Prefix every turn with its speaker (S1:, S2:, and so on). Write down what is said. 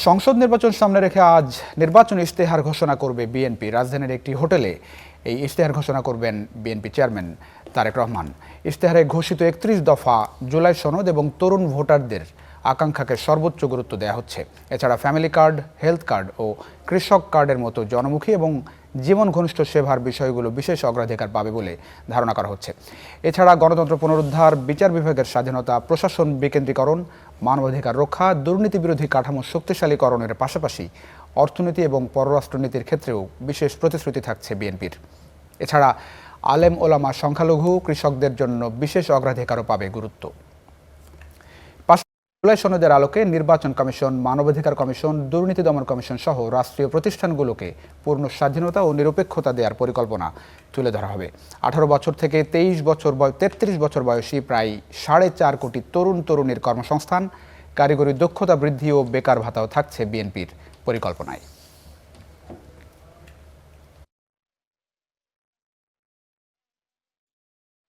S1: সংসদ নির্বাচন সামনে রেখে আজ নির্বাচনী ইশতেহার ঘোষণা করবে বিএনপি। রাজধানীর একটি হোটেলে এই ইশতেহার ঘোষণা করবেন বিএনপি চেয়ারম্যান তারেক রহমান। ইশতেহারে ঘোষিত ৩১ দফা জুলাই সনদ এবং তরুণ ভোটারদের আকাঙ্ক্ষাকে সর্বোচ্চ গুরুত্ব দেওয়া হচ্ছে। এছাড়া ফ্যামিলি কার্ড, হেলথ কার্ড ও কৃষক কার্ডের মতো জনমুখী এবং জীবন ঘনিষ্ঠ সেবার বিষয়গুলো বিশেষ অগ্রাধিকার পাবে বলে ধারণা করা হচ্ছে। এছাড়া গণতন্ত্র পুনরুদ্ধার, বিচার বিভাগের স্বাধীনতা, প্রশাসন বিকেন্দ্রীকরণ, মানবাধিকার রক্ষা, দুর্নীতি বিরোধী কাঠামো শক্তিশালীকরণের পাশাপাশি অর্থনীতি এবং পররাষ্ট্রনীতির ক্ষেত্রেও বিশেষ প্রতিশ্রুতি থাকছে বিএনপির। এছাড়া আলেম ওলামা, সংখ্যালঘু, কৃষকদের জন্য বিশেষ অগ্রাধিকারও পাবে গুরুত্ব। জুলাই সনদের আলোকে নির্বাচন কমিশন, মানবাধিকার কমিশন, দুর্নীতি দমন কমিশন সহ রাষ্ট্রীয় প্রতিষ্ঠানগুলোকে পূর্ণ স্বাধীনতা ও নিরপেক্ষতা দেওয়ার পরিকল্পনা তুলে ধরা হবে। 18 বছর থেকে 33 বছর বয়সী প্রায় 4.5 কোটি তরুণ তরুণীর কর্মসংস্থান, কারিগরি দক্ষতা বৃদ্ধি ও বেকার ভাতাও থাকছে বিএনপির পরিকল্পনায়।